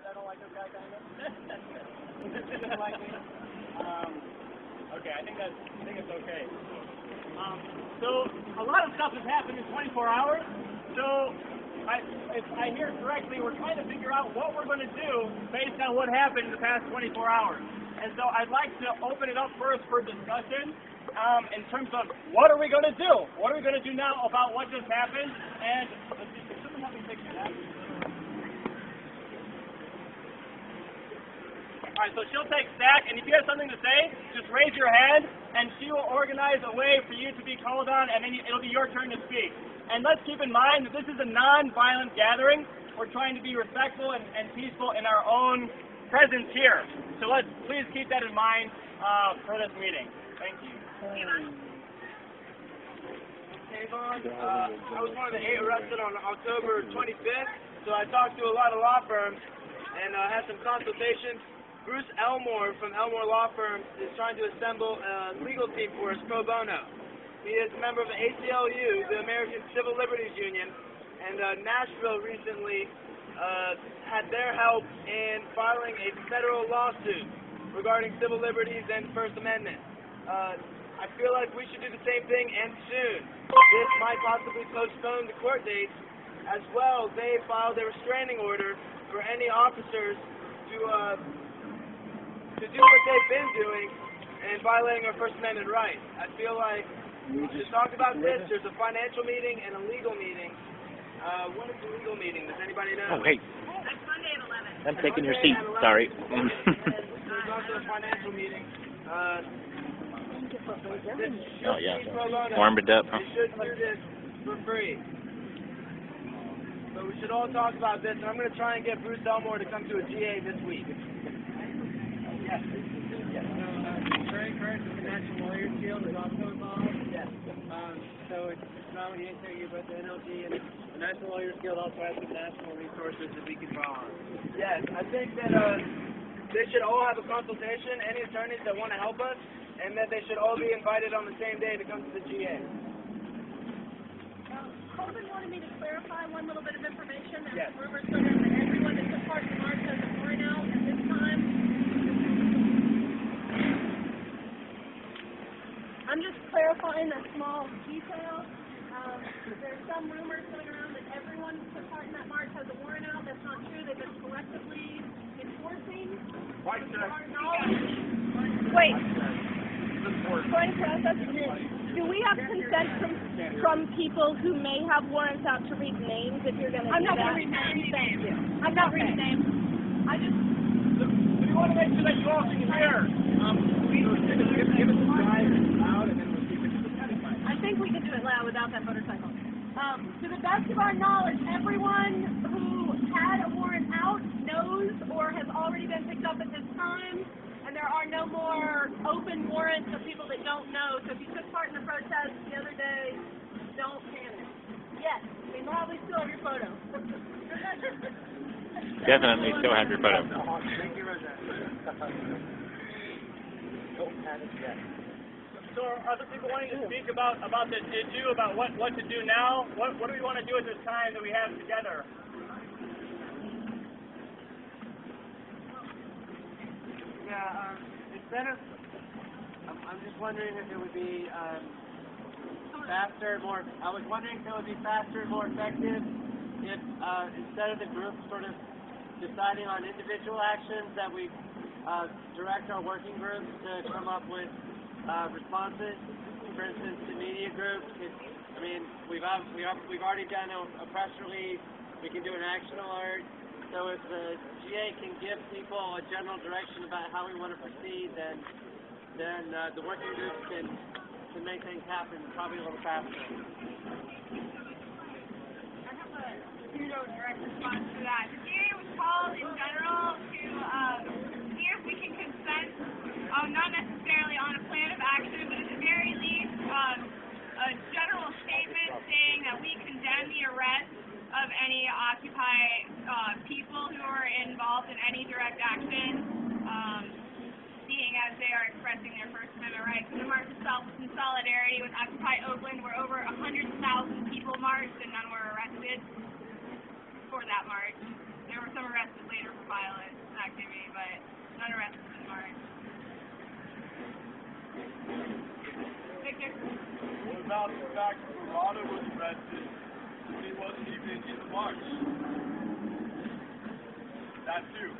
I don't like this guy, kind of. Doesn't like me. Okay, I think it's okay. So a lot of stuff has happened in 24 hours. So if I hear correctly, we're trying to figure out what we're going to do based on what happened in the past 24 hours. And so I'd like to open it up first for discussion in terms of what are we going to do? What are we going to do now about what just happened? And let's see, can someone help me take that? All right, so she'll take Zach, and if you have something to say, just raise your hand, and she will organize a way for you to be called on, and then it'll be your turn to speak. And let's keep in mind that this is a non-violent gathering. We're trying to be respectful and peaceful in our own presence here. So let's please keep that in mind for this meeting. Thank you. Hey, Vaughn. I was one of the 8 arrested on October 25th, so I talked to a lot of law firms and had some consultations. Bruce Elmore from Elmore Law Firm is trying to assemble a legal team for us pro bono. He is a member of the ACLU, the American Civil Liberties Union, and Nashville recently had their help in filing a federal lawsuit regarding civil liberties and First Amendment. I feel like we should do the same thing, and soon. This might possibly postpone the court dates. As well, they filed a restraining order for any officers to do what they've been doing and violating our First Amendment rights. I feel like we should talk about this. There's a financial meeting and a legal meeting. What is the legal meeting? Does anybody know? Oh, hey. That's Monday at 11. I'm taking your seat. Sorry. There's also a financial meeting. Oh, yeah. Warmed it up, huh? We should do this for free. So we should all talk about this, and I'm going to try and get Bruce Elmore to come to a GA this week. Yes. Very encouraged with the National Lawyers Guild is also involved. Yes. So it's not only the ACLU, but the NLG and the National Lawyers Guild also has some national resources that we can draw on. Yes, I think that they should all have a consultation, any attorneys that want to help us, and that they should all be invited on the same day to come to the GA. Colvin wanted me to clarify one little bit of information. There's Yes. some rumors going around that everyone that took part in the march has a warrant out at this time. I'm just clarifying a small detail. There's some rumors going around that everyone who took part in that march has a warrant out. That's not true. They've been collectively enforcing. Wait. Going process. Do we have consent from people who may have warrants out to read names if you're going to do that? I'm not going to read names. Thank you. I'm not reading names. I just... We want to make sure that you all can hear. Give us a drive loud, and then we'll see if we can satisfy. I think we can do it loud without that motorcycle. To the best of our knowledge, everyone who had a warrant out knows or has already been picked up at this time, and there are no more open warrants of people that don't know. So if you took part in the protest the other day, don't panic. Yes, we probably still have your photo. Definitely still have your photo. Thank you, Rosette. Don't panic yet. So are other people wanting to speak about this issue, about what to do now? What do we want to do at this time that we have together? Yeah, it's better. I'm just wondering if it would be faster, more. I was wondering if it would be faster and more effective if instead of the group sort of deciding on individual actions, that we direct our working groups to come up with responses. For instance, to media groups. I mean, we've already done a press release. We can do an action alert. So if the GA can give people a general direction about how we want to proceed, then the working groups can make things happen probably a little faster. I have a direct response to that. The GA was called in general to see if we can consent, not necessarily on a plan of action, but at the very least, a general statement saying that we condemn the arrest of any Occupy people who are involved in any direct action, seeing as they are expressing their First Amendment rights. And the march itself was in solidarity with Occupy Oakland, where over 100,000 people marched and none were arrested for that march. there were some arrested later for violent activity, but none arrested in March. Victor? What about the fact that Murata was arrested and he wasn't even in the march? That too.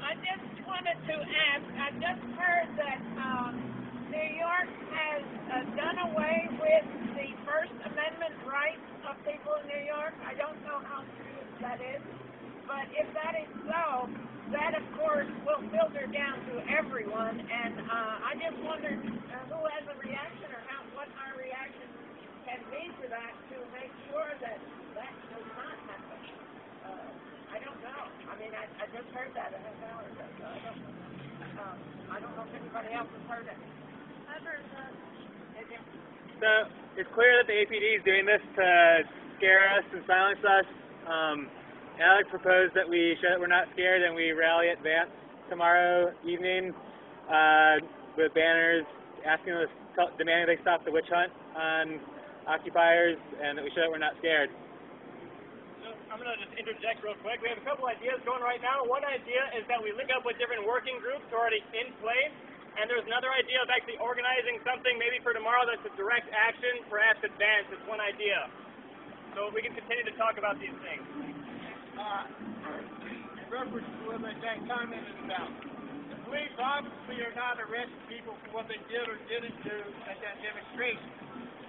I just wanted to ask, I just heard that New York has done away with the First Amendment rights of people in New York. I don't know how true that is, but if that is so, that of course will filter down to everyone, and I just wondered who has a reaction or what our reaction can be to that to make sure that that does not happen. I don't know. I mean, I just heard that a half hour ago, so I don't know if anybody else has heard it. I've heard that. So it's clear that the APD is doing this to scare us and silence us. Alex proposed that we show that we're not scared and we rally at Vance tomorrow evening with banners asking us, demanding they stop the witch hunt on occupiers and that we show that we're not scared. I'm going to just interject real quick. We have a couple ideas going right now. One idea is that we link up with different working groups already in place, and there's another idea of actually organizing something maybe for tomorrow that's a direct action, perhaps advance. It's one idea. So we can continue to talk about these things. In reference to what that commented about, the police obviously are not arresting people for what they did or didn't do at that demonstration.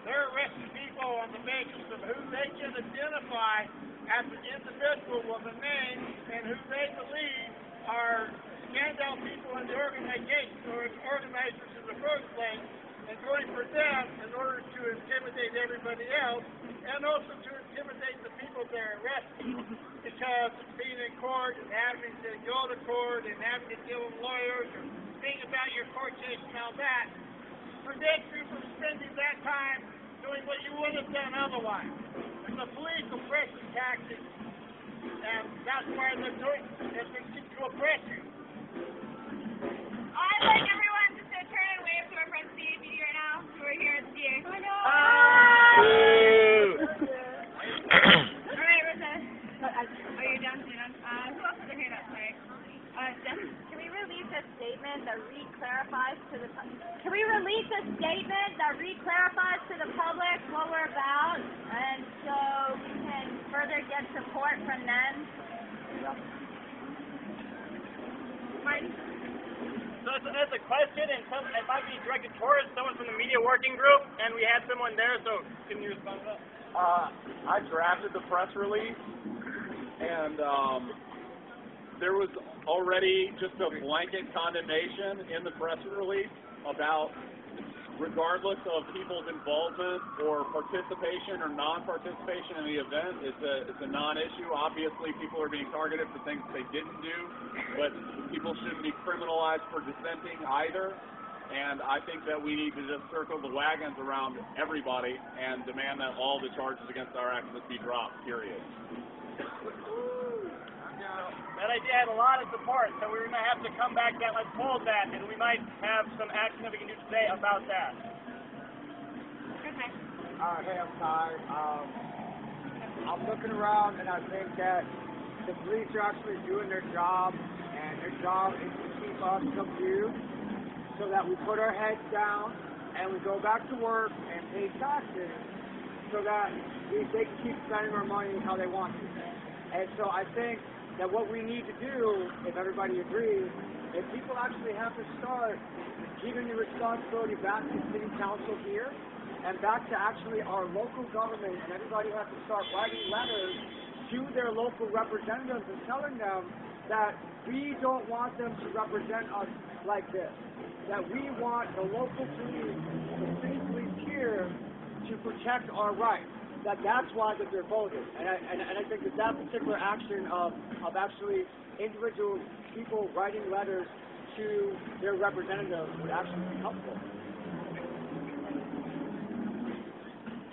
They're arresting people on the basis of who they can identify as an individual with a name and who they believe are standout people in the organization or organizers in the first place, and going for them in order to intimidate everybody else and also to intimidate the people they're arresting because of being in court and having to go to court and having to deal with lawyers or being about your court case and all that, prevent you from spending that time doing what you would have done otherwise. It's a police oppression tactic, and that's why they're doing it. It's to oppress you. I'd like everyone just to turn and wave to our friends at the APD right now, who are here at the GA. Alright, Rissa. Are you done? You're done? Who else is here now? Sorry. Jen? Can we release a statement that re-clarifies to the public what we're about, and so we can further get support from them? Martin? So that's a question, and it might be directed towards someone from the media working group, and we had someone there, so can you respond to that? I drafted the press release, and there was already just a blanket condemnation in the press release about, regardless of people's involvement or participation or non-participation in the event, it's a non-issue. Obviously, people are being targeted for things they didn't do, but people shouldn't be criminalized for dissenting either. And I think that we need to just circle the wagons around everybody and demand that all the charges against our activists be dropped, period. That idea had a lot of support, so we're going to have to come back down. Let's hold that, and we might have some action that we can do today about that. Okay. Hey, I'm Ty. I'm looking around, and I think that the police are actually doing their job, and their job is to keep us confused so that we put our heads down and we go back to work and pay taxes so that they can keep spending our money how they want to. And so I think that what we need to do, if everybody agrees, is people actually have to start giving the responsibility back to city council here and back to actually our local government, and everybody has to start writing letters to their local representatives and telling them that we don't want them to represent us like this, that we want the local police, the city police here, to protect our rights. That's why that they're voting, and I think that particular action of actually individual people writing letters to their representatives would actually be helpful.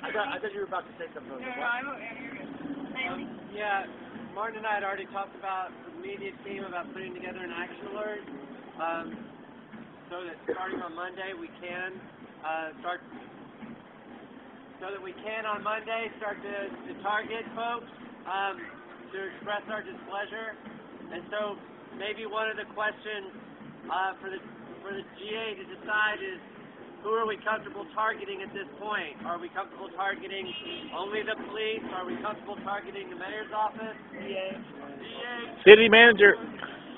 I thought you were about to say something. No, I'm okay. Yeah, Martin and I had already talked about the media team about putting together an action alert, so that starting on Monday we can start so that we can on Monday start to target folks to express our displeasure. And so maybe one of the questions for the GA to decide is, who are we comfortable targeting at this point? Are we comfortable targeting only the police? Are we comfortable targeting the mayor's office? DA. City manager.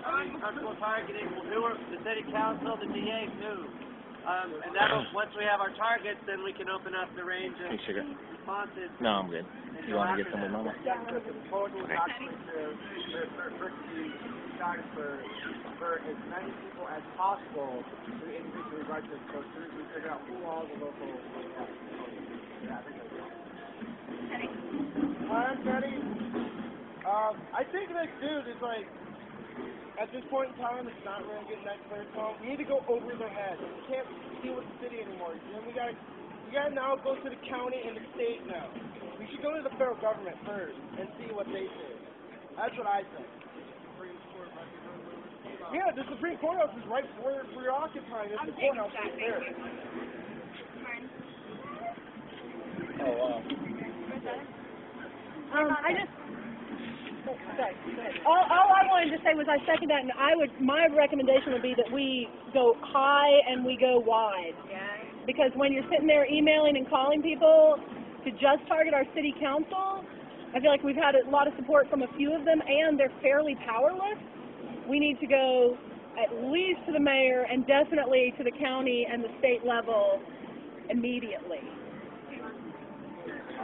Are we comfortable targeting the city council, the DA, who? And that'll, once we have our targets, then we can open up the range of responses. No, I'm good. You want to get some with Mama? The proposal is actually for as many people as possible to individually register. So as soon as we figure out who all the local I'm Teddy. I think that dude is like, at this point in time, it's not really getting that clear tone. We need to go over their heads. We can't deal with the city anymore. And we gotta now go to the county and the state now. We should go to the federal government first and see what they say. That's what I think. Yeah, the Supreme Court house is right where we're occupying. This is the courthouse right there. All I wanted to say was I second that, and my recommendation would be that we go high and we go wide. Because when you're sitting there emailing and calling people to just target our city council, I feel like we've had a lot of support from a few of them, and they're fairly powerless. We need to go at least to the mayor and definitely to the county and the state level immediately.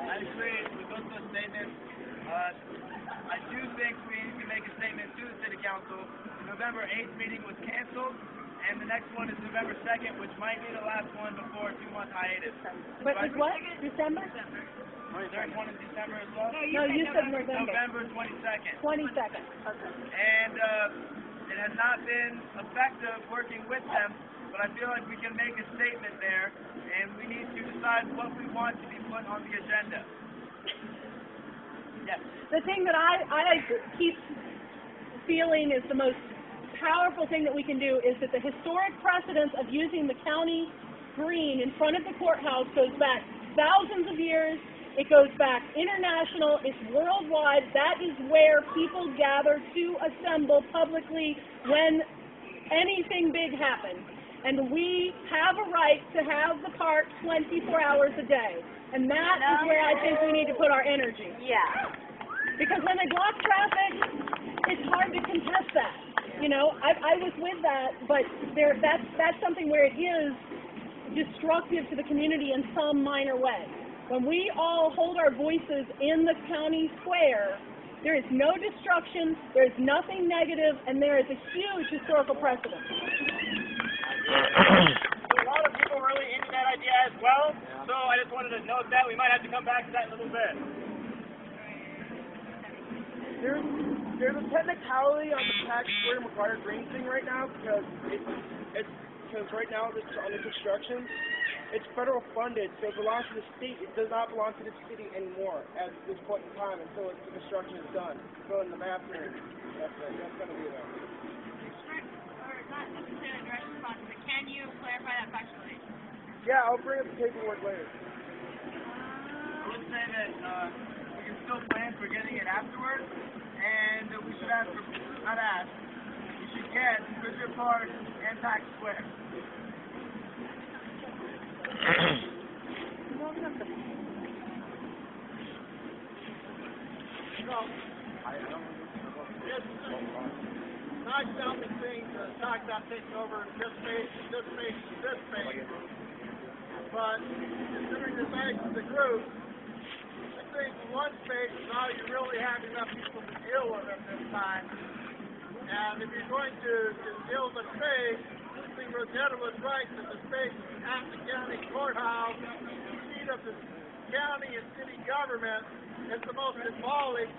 I agree with both those statements. I do think we need to make a statement to the City Council. The November 8th meeting was canceled, and the next one is November 2nd, which might be the last one before a 2-month hiatus. But it's what? December? There's one in December as well? No, you said November. November 22nd. 22nd. Okay. And it has not been effective working with them, but I feel like we can make a statement there, and we need to decide what we want to be put on the agenda. Yes. The thing that I keep feeling is the most powerful thing that we can do is that the historic precedence of using the county green in front of the courthouse goes back thousands of years. It goes back international. It's worldwide. That is where people gather to assemble publicly when anything big happens. And we have a right to have the park 24 hours a day. And that is where I think we need to put our energy. Yeah. Because when they block traffic, it's hard to contest that. You know, I was with that, but that's something where it is destructive to the community in some minor way. When we all hold our voices in the county square, there is no destruction, there is nothing negative, and there is a huge historical precedent. A lot of people really into that idea as well, so I just wanted to note that. We might have to come back to that in a little bit. There's a technicality on the Pax Square McGuire Green thing right now because because right now it's under construction. It's federal funded, so it belongs to the state. It does not belong to the city anymore at this point in time until the construction is done. So in the map here, that's going to be there. Or not necessarily a direct response, but can you clarify that factually? Yeah, I'll bring up the paperwork later. I would say that we can still plan for getting it afterwards, and we should ask for, not ask, we should get Bridger Park and Pax Square. Nice sounding thing to talk about taking over this space, this space, this space. But considering the size of the group, I think one space is all you really have enough people to deal with at this time. And if you're going to deal with the space, I think Rosetta was right that the space at the county courthouse, the seat of the county and city government, is the most symbolic.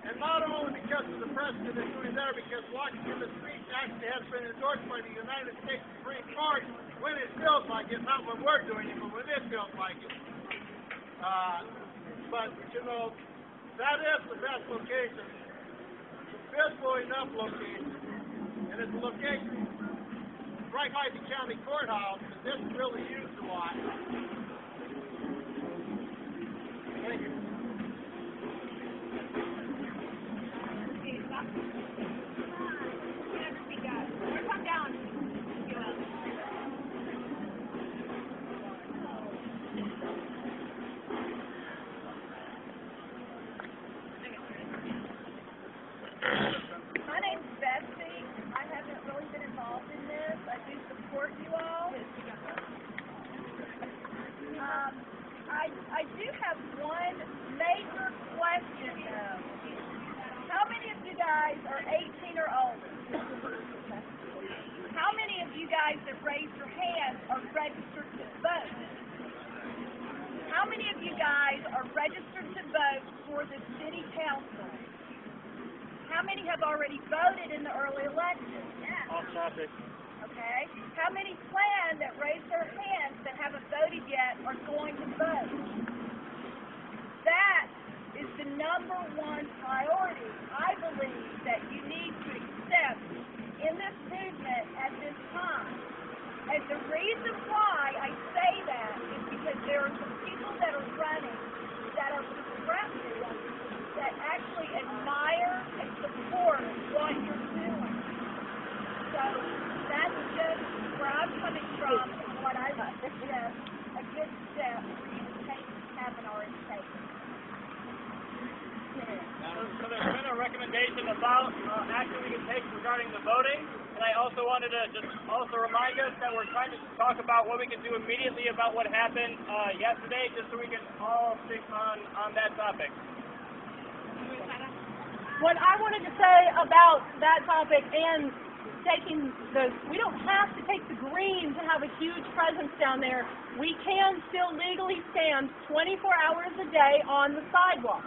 And not only because of the precedent that's doing there, because Washington, the speech actually has been endorsed by the United States Supreme Court when it feels like it, not when we're doing it, but when it feels like it. But, you know, that is the best location. It's a visible enough location. And it's a location right by the county courthouse, and this is really used a lot. up. Never speak up. Or come down. You will. My name's Betsy. I haven't really been involved in this. I do support you all. I do have one major question though. How many of you guys are 18 or older? How many of you guys that raised your hands are registered to vote? How many of you guys are registered to vote for the city council? How many have already voted in the early election? Off topic. Okay. How many plan that raise their hands that haven't voted yet are going to vote? That is the number one priority, I believe, that you need to accept in this movement at this time. And the reason why I say that is because there are some people that are running that are progressive that actually admire and support what you're doing. So that's just where I'm coming from and what I would suggest a good step for you to take if you haven't already taken. So there's been a recommendation about action we can take regarding the voting, and I also wanted to just also remind us that we're trying to talk about what we can do immediately about what happened yesterday, just so we can all stick on that topic. What I wanted to say about that topic and we don't have to take the green to have a huge presence down there. We can still legally stand 24 hours a day on the sidewalk.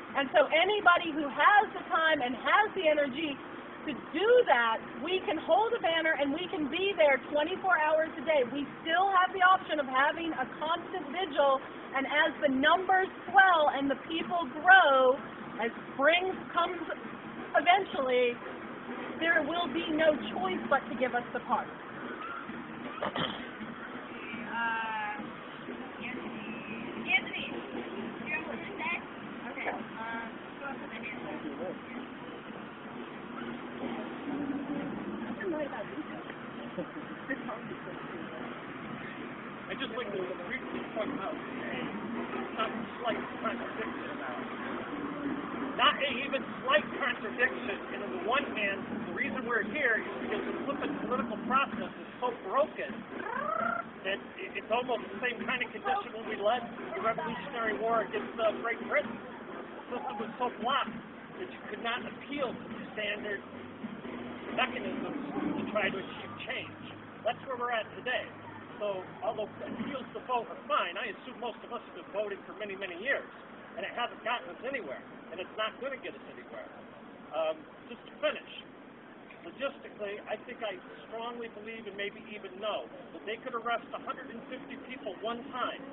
And so anybody who has the time and has the energy to do that, we can hold a banner and we can be there 24 hours a day. We still have the option of having a constant vigil, and as the numbers swell and the people grow, as spring comes eventually, there will be no choice but to give us the park. Anthony, do you have what to say? Okay. Who else have their hands up? I just like to briefly point out a slight contradiction now. Not a even slight contradiction. And on the one hand, the reason we're here is because the political process is so broken that it's almost the same kind of condition when we led the Revolutionary War against Great Britain. The system was so blocked that you could not appeal to the standard mechanisms to try to achieve change. That's where we're at today. So, although appeals to vote are fine, I assume most of us have been voting for many, many years, and it hasn't gotten us anywhere, and it's not going to get us anywhere. Just to finish, logistically, I think I strongly believe and maybe even know that they could arrest 150 people one time,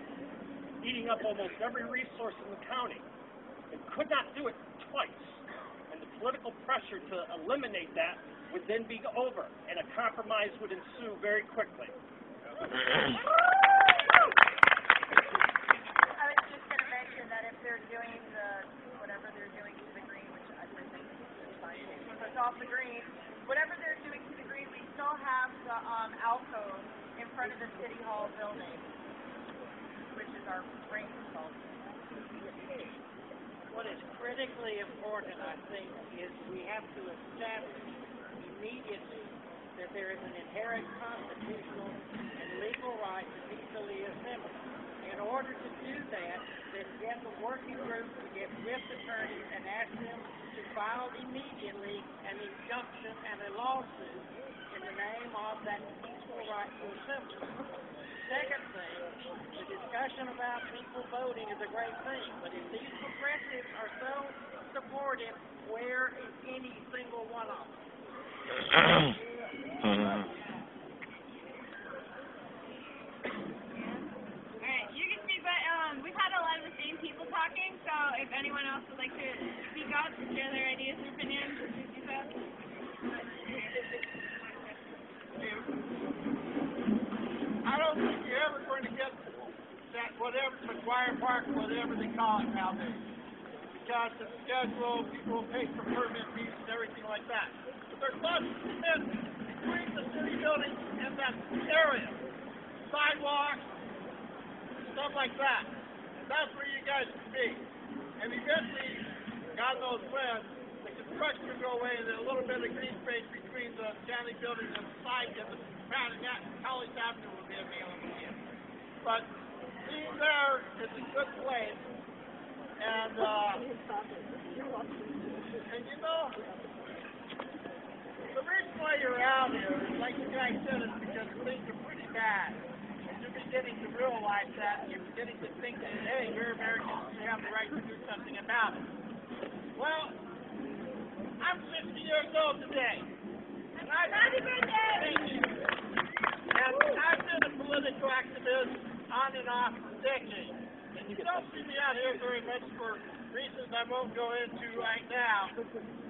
eating up almost every resource in the county, and could not do it twice. And the political pressure to eliminate that would then be over, and a compromise would ensue very quickly. I was just going to mention that if they're doing whatever they're doing to the green, which I think is fine, with us off the green, whatever they're doing to the green, we still have the alcove in front of the City Hall building, which is our spring consultant. What is critically important, I think, is we have to establish immediately that there is an inherent constitutional and legal right to peacefully assemble. In order to do that, then get the working group to get with attorneys and ask them to file immediately an injunction and a lawsuit in the name of that peaceful right to assemble. Second thing, the discussion about people voting is a great thing, but if these progressives are so supportive, where is any single one of them? Alright, you can speak, but we've had a lot of the same people talking, so if anyone else would like to speak up, share their ideas or opinions, please do so. I don't think you're ever going to get that whatever McGuire Park, whatever they call it nowadays. broadcast and schedule, people will pay for permit fees and everything like that. But there's lots of commitment between the city building and that area. Sidewalks, stuff like that. And that's where you guys can be. And eventually, God knows when, the construction will go away and a little bit of green space between the county building and the side and the College Avenue will be available again. But being there is a good place. And you know, the reason why you're out here, like you guys said, is because things are pretty bad. And you're beginning to realize that. You're beginning to think that, hey, you're Americans, you have the right to do something about it. Well, I'm 60 years old today. And Happy birthday! Thank you. And I've been a political activist on and off for decades. And you don't see me out here very much for reasons I won't go into right now.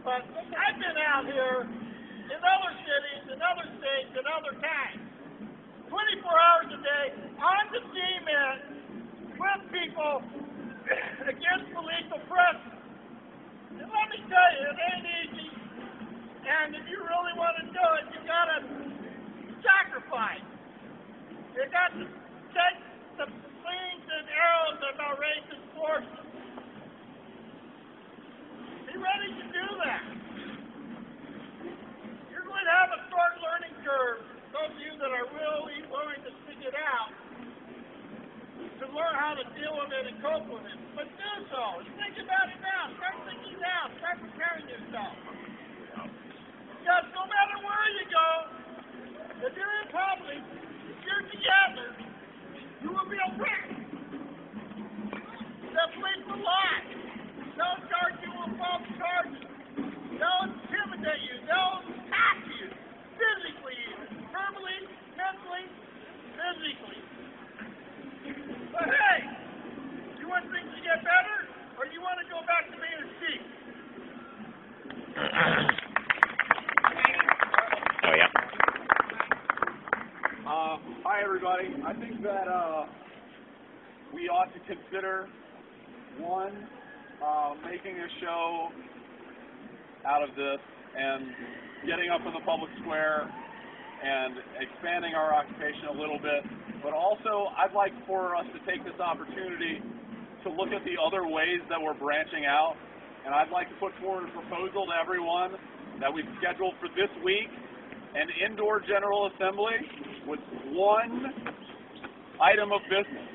But I've been out here in other cities, in other states, in other times. 24 hours a day, on the cement, with people against police oppression. And let me tell you, it ain't easy. And if you really want to do it, you gotta sacrifice. You got to take the slings and arrows of our racist forces. Be ready to do that. You're going to have a short learning curve, those of you that are really willing to stick it out, to learn how to deal with it and cope with it. But do so. Think about it now. Start thinking now. Start preparing yourself. Because no matter where you go, if you're in public, if you're together, you will be oppressed. The police will lie. They'll charge you with false charges. They'll intimidate you. They'll attack you. Physically, verbally, mentally, physically. But hey, you want things to get better, or you want to go back to being a sheep? Oh, yeah. Hi, everybody. I think that we ought to consider, one, making a show out of this and getting up in the public square and expanding our occupation a little bit. But also, I'd like for us to take this opportunity to look at the other ways that we're branching out. And I'd like to put forward a proposal to everyone that we've scheduled for this week an indoor General Assembly with one item of business,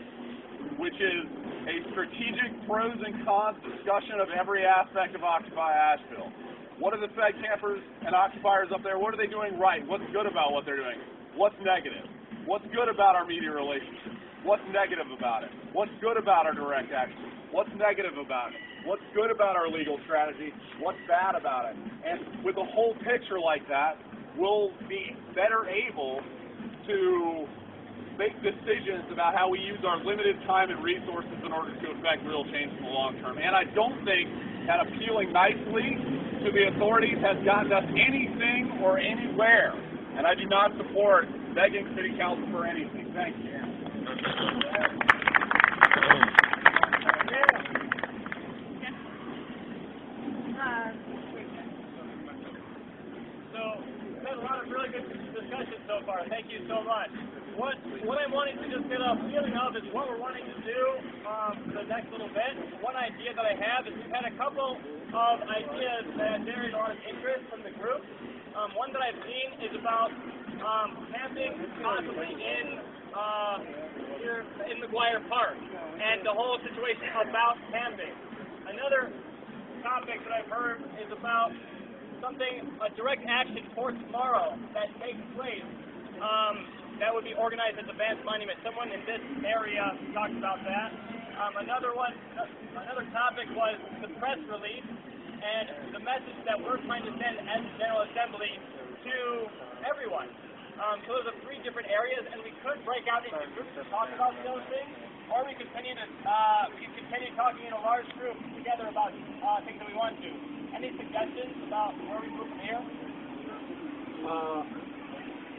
which is a strategic pros and cons discussion of every aspect of Occupy Asheville. What are the Fed campers and occupiers up there? What are they doing right? What's good about what they're doing? What's negative? What's good about our media relationships? What's negative about it? What's good about our direct action? What's negative about it? What's good about our legal strategy? What's bad about it? And with a whole picture like that, we'll be better able to make decisions about how we use our limited time and resources in order to affect real change in the long term. And I don't think that appealing nicely to the authorities has gotten us anything or anywhere. And I do not support begging City Council for anything. Thank you. So, we've had a lot of really good discussion so far. Thank you so much. What I'm wanting to just get a feeling of is what we're wanting to do the next little bit. One idea that I have is we've had a couple of ideas that generated a lot of interest from the group. One that I've seen is about camping possibly in here in McGuire Park and the whole situation about camping. Another topic that I've heard is about a direct action for tomorrow that takes place that would be organized at the Vance Monument. Someone in this area talked about that. Another topic was the press release and the message that we're trying to send as a General Assembly to everyone. So those are three different areas, and we could break out into groups to talk about those things, or we could continue talking in a large group together about things that we want to. Any suggestions about where we move from here?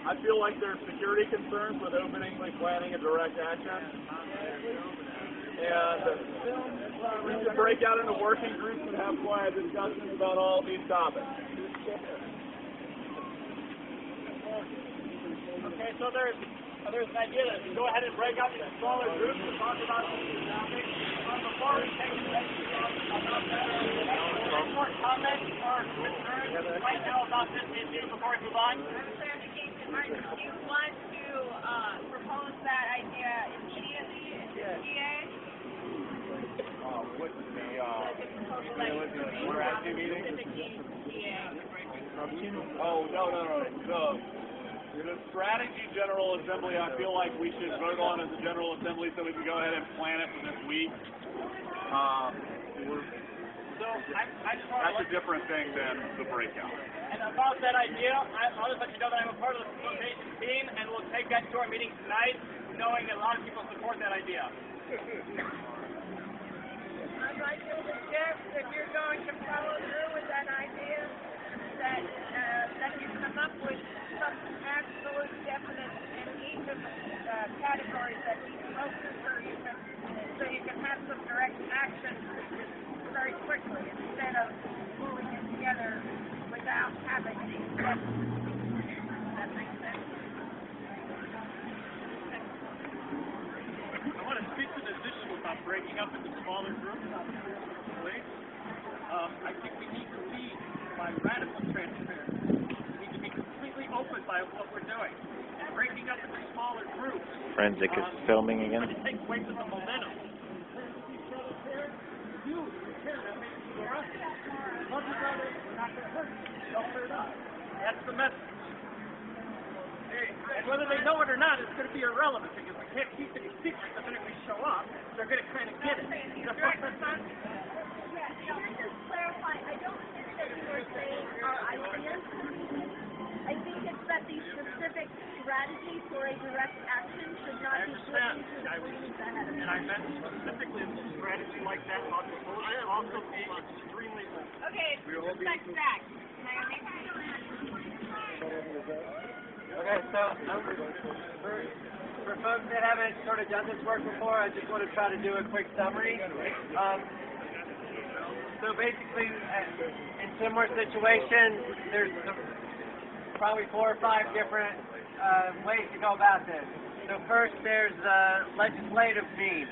I feel like there's security concerns with openly planning a direct action. And we can break out into working groups and have quiet discussions about all these topics. Okay, so there's an idea to go ahead and break up into smaller groups to talk about these topics. Before we take the next about that, any more comments or concerns right now about this issue before we move on? Martin, do you want to propose that idea immediately in the GA? What's the proposal that you're doing specifically in the GA? Oh, no. The strategy General Assembly, I feel like we should vote on as a General Assembly so we can go ahead and plan it for this week. So I just want That's a different thing than the breakout. And about that idea, I'll just let you know that I'm a part of the facilitation team, and we'll take that to our meeting tonight, knowing that a lot of people support that idea. I'd like to suggest, if you're going to follow through with that idea, that you come up with some absolute definite in each of the categories that you focus so you can have some direct action very quickly instead of moving it together without having any steps. Does that make sense? I want to speak to this issue about breaking up into smaller groups. Please. I think we need to lead by radical transparency. We need to be completely open by what we're doing. Breaking up into smaller groups. Forensic is filming again. It takes away some of the momentum. That's the message. And whether they know it or not, it's going to be irrelevant because we can't keep any secrets. The minute we show up, they're going to kind of get it. Just clarify, I don't think that you're saying our ideas. I think it's that the specific strategy for a direct action should not be put into the meetings ahead of time. And I meant specifically a strategy like that should also be extremely open. Okay, respect that. Okay, so for folks that haven't sort of done this work before, I just want to try to do a quick summary. So basically, in similar situations, there's probably 4 or 5 different ways to go about this. So first, there's legislative means,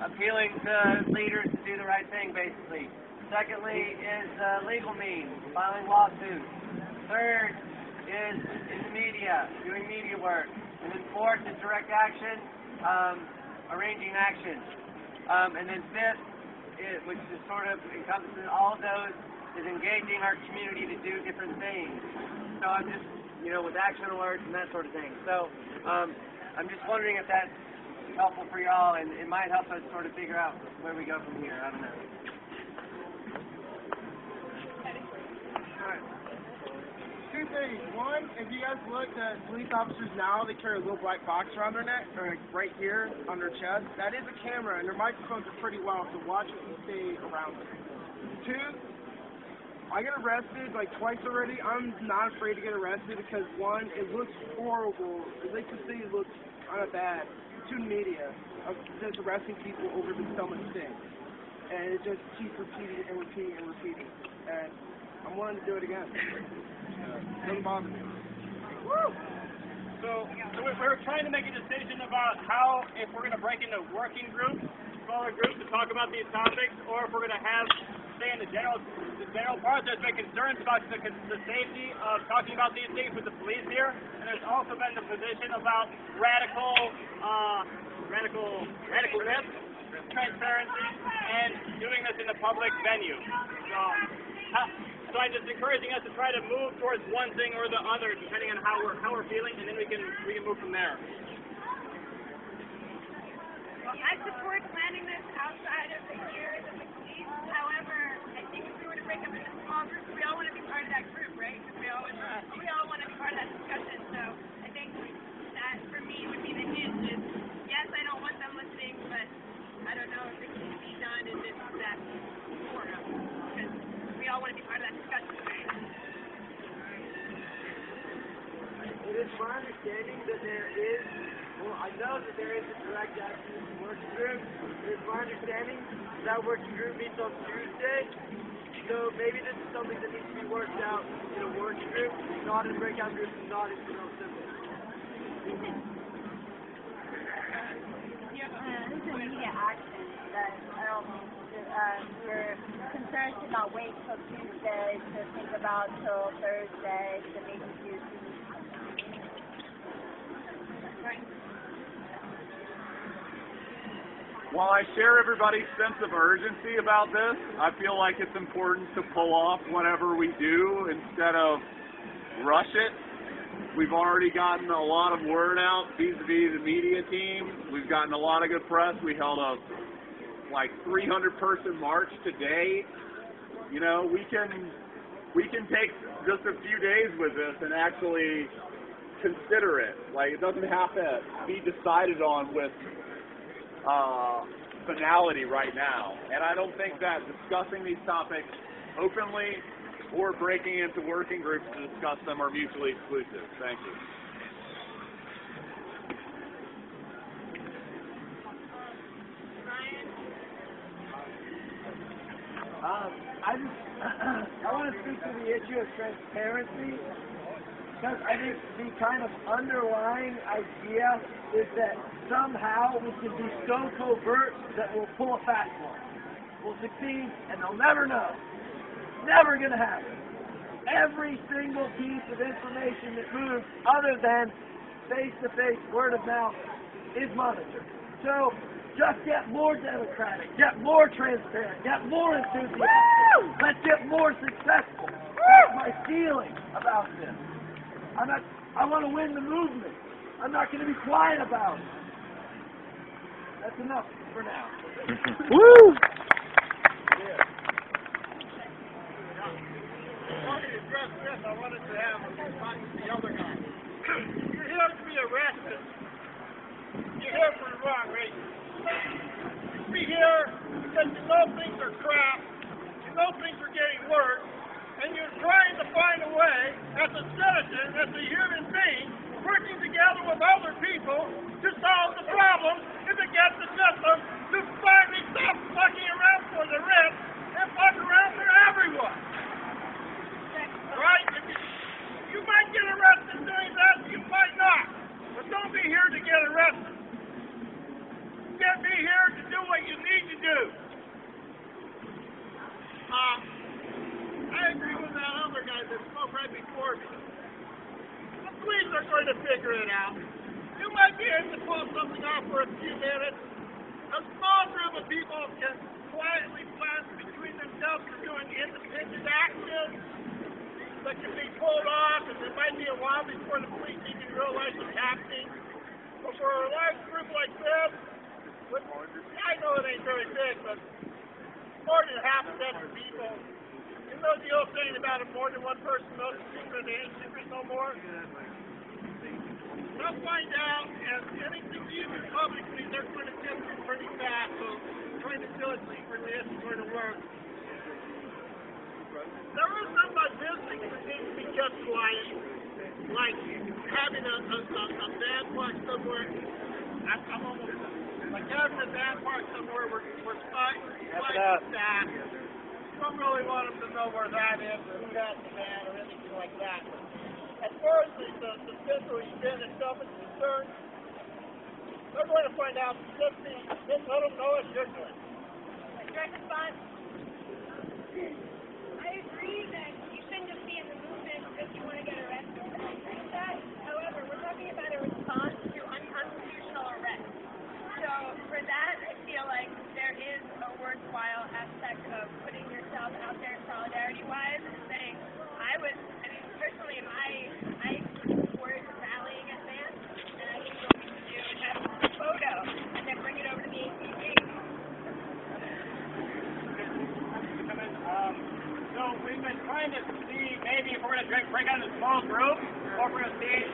appealing to leaders to do the right thing, basically. Secondly is legal means, filing lawsuits. Third is in the media, doing media work. And then fourth is direct action, arranging action. And then fifth, which is sort of encompasses all of those, is engaging our community to do different things. So I'm just, with action alerts and that sort of thing. So I'm just wondering if that's helpful for y'all, and it might help us sort of figure out where we go from here. I don't know. Alright. 2 things. One, if you guys look at police officers now, they carry a little black box around their neck, or right here on their chest. That is a camera, and their microphones are pretty well, so watch it and stay around it. 2, I get arrested like twice already. I'm not afraid to get arrested because 1, it looks horrible. It makes the city look kind of bad to the media of just arresting people over the so much thing. And it just keeps repeating and repeating and repeating. And I'm willing to do it again. Doesn't bother me. Woo! So we're trying to make a decision about how, if we're going to break into working groups, smaller groups, to talk about these topics, or if we're going to have, say, in the general part, there's been concerns about the safety of talking about these things with the police here, and there's also been the position about radicalness, transparency, and doing this in a public venue. So I'm just encouraging us to try to move towards one thing or the other, depending on how we're feeling, and then we can move from there. Well, I support planning this outside of the years of the police. However, I think if we were to break up into small groups, we all want to be part of that group, right? We all want to be part of that discussion. So I think that for me would be the hint is, yes, I don't want them listening, but I don't know if it can be done in this that forum. Because we all want to be part of that discussion, right? It is my understanding that there is, well, I know that there is a direct action working group. It is my understanding that working group meets on Tuesday. So maybe this is something that needs to be worked out in a working group, not in breakout groups, and not in general assembly. This is immediate action that I don't think we're concerned to not wait till Tuesday to think about till Thursday to maybe do 2 weeks from now. Right. While I share everybody's sense of urgency about this, I feel like it's important to pull off whatever we do instead of rush it. We've already gotten a lot of word out vis-a-vis the media team. We've gotten a lot of good press. We held a 300-person march today. You know, we can take just a few days with this and actually consider it. Like, it doesn't have to be decided on with finality right now. And I don't think that discussing these topics openly or breaking into working groups to discuss them are mutually exclusive. Thank you. I want to speak to the issue of transparency, because I think the kind of underlying idea is that somehow we can be so covert that we'll pull a fast one. We'll succeed, and they'll never know. Never going to happen. Every single piece of information that moves other than face-to-face, word of mouth, is monitored. So just get more democratic, get more transparent, get more enthusiastic. Woo! Let's get more successful. That's my feeling about this. I want to win the movement. I'm not going to be quiet about it. That's enough for now. Woo! I wanted to have the other guy. You're here to be arrested. You're here for the wrong reason. You're here because you know things are crap, you know things are getting worse, and you're trying to find a way, as a citizen, as a human being, working together with other people to solve the problem and to get the system to finally stop fucking around for the rich and fuck around for everyone. Right? You might get arrested doing that, you might not. But don't be here to get arrested. Be here to do what you need to do. I agree with that other guy that spoke right before me. The police are going to figure it out. You might be able to pull something off for a few minutes. A small group of people can quietly plan between themselves for doing independent action that can be pulled off, and it might be a while before the police even realize it's happening. But for a large group like this, I know it ain't very big, but more than half a dozen people. You know the old saying about if more than one person knows the secret, they ain't secret no more? They'll find out, and anything you do publicly, they're going to get pretty fast, so trying to do it secretly isn't going to work. There is some by visiting that seems to be just quiet, like having a band park somewhere. I'm almost like having a band park somewhere where staff don't really want them to know where that is or who has the band or anything like that. As far as the central event itself is concerned, they're going to find out just let them know it's your doing. Direct response. I agree that you shouldn't just be in the movement because you want to get arrested. I agree with that. However, we're talking about a response to unconstitutional arrest. So for that, I feel like there is a worthwhile aspect of putting yourself out there solidarity-wise and saying, personally, I support rallying at Vance, and I think what we should do is have a photo and then bring it over to the APD. So we've been trying to see maybe if we're going to break out in a small group or if we're going to stay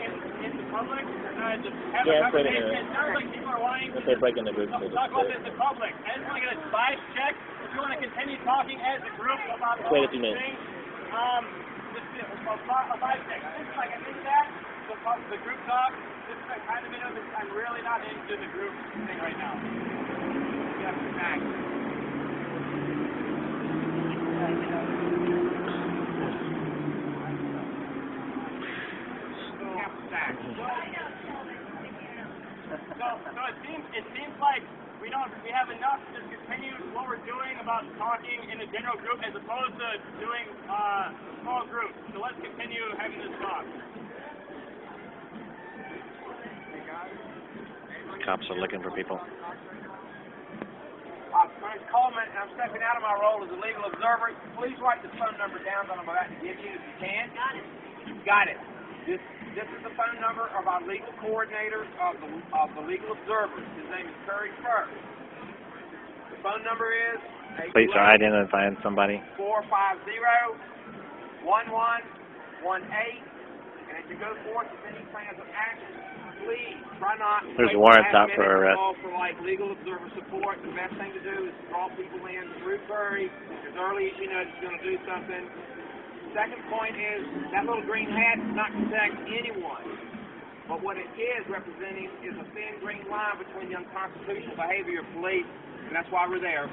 in the public. Just have a conversation. It sounds like people are wanting to break into groups, talk about this in public. I just want to get a vibe check. If you want to continue talking as a group about all these things, just a vibe check. Like I think that the group talk, this is the kind of video that I'm really not not into the group thing right now. Yes, exactly. So it seems like we have enough to continue what we're doing about talking in a general group as opposed to doing small groups. So let's continue having this talk. The cops are looking for people. My name's Coleman, and I'm stepping out of my role as a legal observer. Please write the phone number down that I'm about to give you if you can. Got it. This is the phone number of our legal coordinator of the legal observers. His name is Curry First. The phone number is Please are identifying somebody. 450-1118. And as you go forth with any plans of action, please try not to There's wait warrants till out for arrest. call for like legal observer support. The best thing to do is draw people in through Curry as early as you know he's going to do something. Second point is that little green hat does not protect anyone. But what it is representing is a thin green line between the unconstitutional behavior of police, and that's why we're there.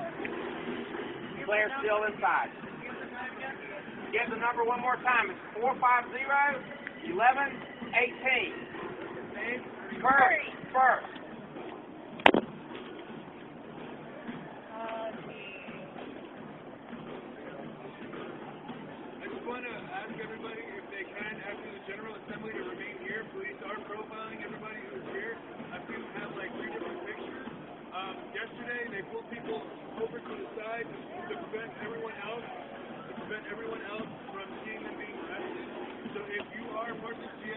Claire's still inside. Give the number one more time. It's 450-1118. Curry First. I just want to ask everybody if they can, after the General Assembly, to remain here. Police are profiling everybody who's here. I've seen them have like 3 different pictures. Yesterday, they pulled people over to the side to prevent everyone else from seeing them being arrested. So if you are part of the GA, I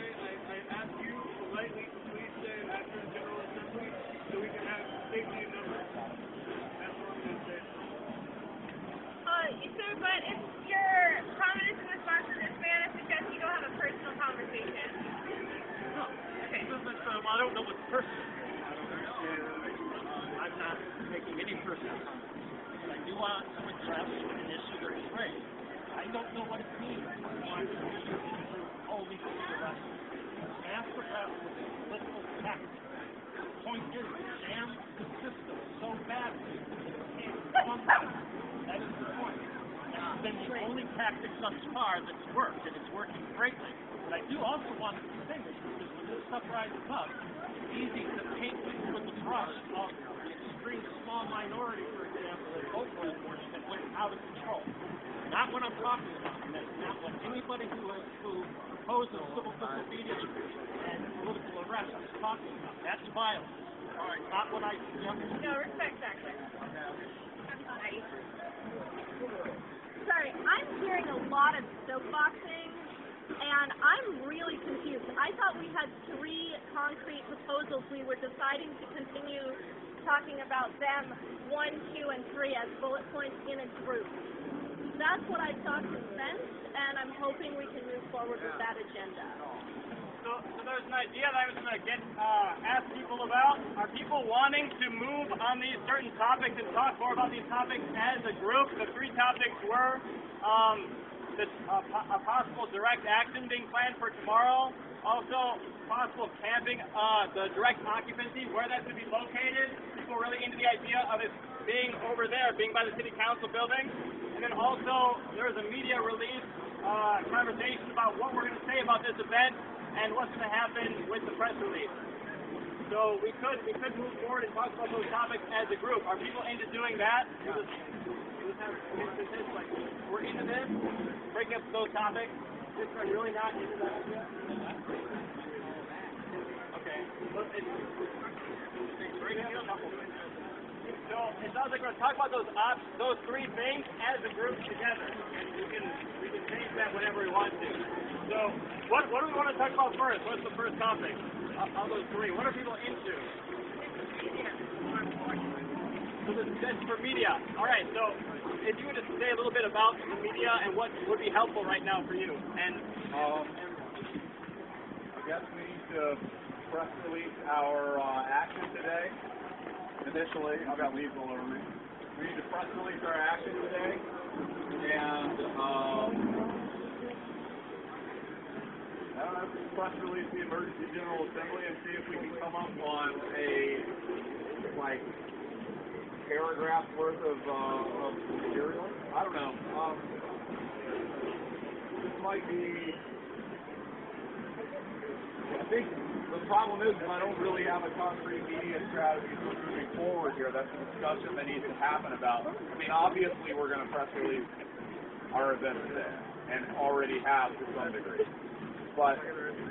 ask you politely to please stay after the General Assembly so we can have safety in numbers. That's what I'm going to say. Sir, but if your comment is in response to this man, I suggest you don't have a personal conversation. No. Okay. I don't know what's personal. I'm not making any personal comments. But I do want to address an issue that was raised. I don't know what it means why the issue is only to be arrested. Ask for that with a political tactic. The point is, jam the system so badly that it can't come back. That is the point. It's been the only tactic thus far that's worked, and it's working greatly. But I do also want to distinguish, because when this stuff rises up, it's easy to paint people with the brush of the extreme small minority, for example, that vote for enforcement went out of control. Not what I'm talking about, and that's not what anybody who opposes civil disobedience and political arrest is talking about. That's violence. All right, not what I suggest. No, respect that, Claire. Sorry, I'm hearing a lot of soapboxing, and I'm really confused. I thought we had 3 concrete proposals. We were deciding to continue talking about them 1, 2, and 3 as bullet points in a group. That's what I saw consent, and I'm hoping we can move forward with that agenda. So there's an idea that I was going to ask people about. Are people wanting to move on these certain topics and talk more about these topics as a group? The 3 topics were a possible direct action being planned for tomorrow, also possible camping, the direct occupancy, where that should be located. People really into the idea of it being over there, being by the city council building. And then also there's a media release conversation about what we're going to say about this event and what's going to happen with the press release. So we could move forward and talk about those topics as a group. Are people into doing that? We're into this, breaking up those topics. Just are really not into that idea? Okay. So it sounds like we're going to talk about those 3 things as a group together. And we can change that whenever we want to. So what do we want to talk about first? What's the first topic of those 3? What are people into? So that's for media. All right. So if you were to say a little bit about the media and what would be helpful right now for you, and I guess we need to press release our action today. Initially, I've got leaves all over me. We need to press release our action today, and press release the emergency general assembly and see if we can come up on a paragraph worth of material. I don't know. This might be. I think the problem is I don't really have a concrete media strategy for moving forward here. That's a discussion that needs to happen about. I mean, obviously we're going to press release our event today, and already have to some degree. But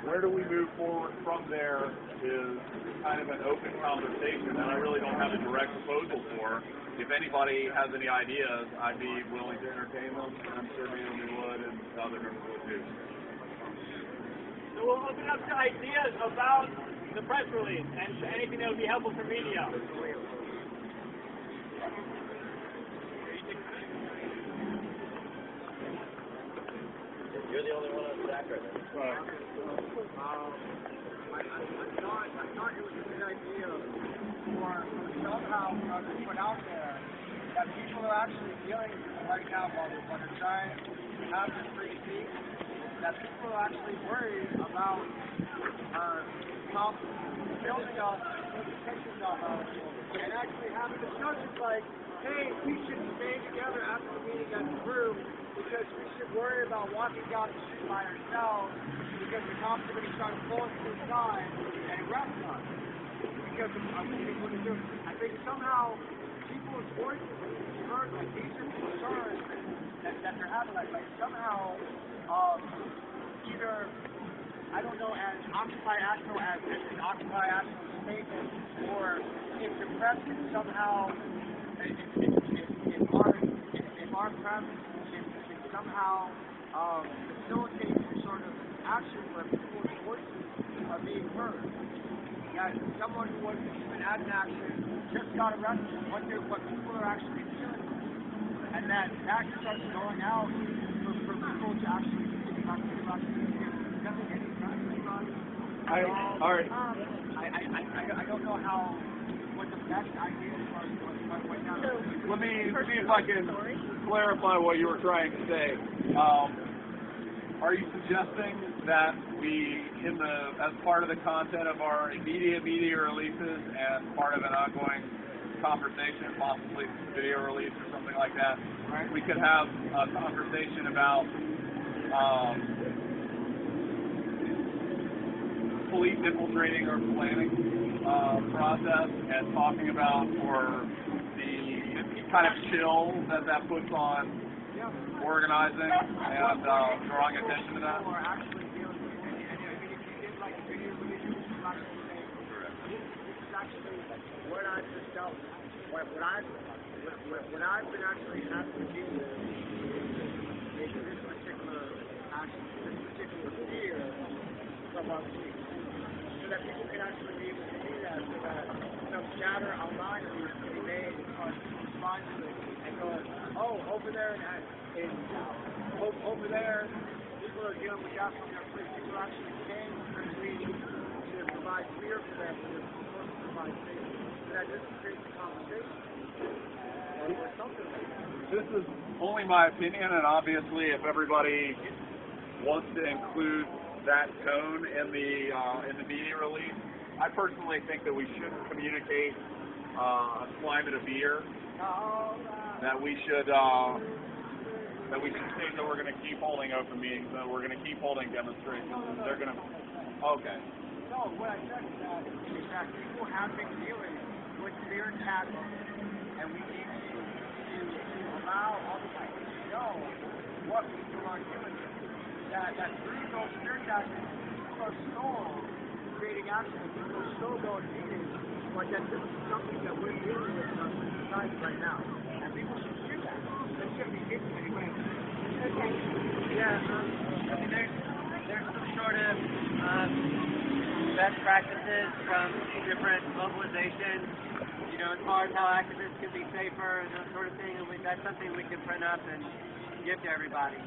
where do we move forward from there is kind of an open conversation that I really don't have a direct proposal for. If anybody has any ideas, I'd be willing to entertain them, and I'm sure Naomi would, and the other members would too. So we'll open up to ideas about the press release and anything that would be helpful for media. You're the only one on stack right now. I thought it was a good idea for somehow to put out there that people are actually dealing right now while they're trying to have this free speech, that people are actually worried about building us, taking pictures of us, and actually having discussions like, hey, we should stay together after the meeting as a group, because we should worry about walking down the street by ourselves because the cops are going to try to pull us to the side and arrest us because of our meeting what to do. I think somehow people's voices need to be heard, like these are concerns that they're having, like somehow either, I don't know, as Occupy Asheville as an Occupy Asheville statement, or if the press can somehow, if our press somehow facilitate some sort of action where people's voices are being heard. That someone who wasn't even at an action just got arrested, what people are actually feeling, and that starts going out for people to actually think about the doesn't any practice. I don't know what the best idea is right now. Let me see if I can clarify what you were trying to say. Are you suggesting that we, as part of the content of our immediate media releases and part of an ongoing conversation, possibly video release or something like that, right, we could have a conversation about police infiltrating our planning process and talking about or the kind of chill that puts on organizing and drawing attention to that? Or actually dealing with it. And if you did like a video release, you could actually say, this is actually what I've just dealt with. What I've been actually having to deal with is this particular action, this particular fear from our police. So that people can actually be able to do that, so that some chatter online of these can be made and respond to it and go, oh, over there over there, people are dealing with that from their police. People are actually paying for the police to provide fear for them, for they're supposed to provide safety. So that just creates a conversation or something like that. This is only my opinion, and obviously if everybody wants to include that tone in the media release, I personally think that we shouldn't communicate a climate of fear. That we should state that we're going to keep holding open meetings, that we're going to keep holding demonstrations. They're going to. Okay. No, what I said is that people have been dealing with fear tactics, and we need to allow all the people to know what people are dealing with. That through those fear tactics, people are still creating action, people are still going to meetings, but that this is something that we're dealing with in our society right now. And people should hear that. They shouldn't be getting anyway. Okay. Yeah, I mean, there's some sort of best practices from different mobilizations, you know, as far as how activists can be safer and that sort of thing, and that's something we can print up and give to everybody.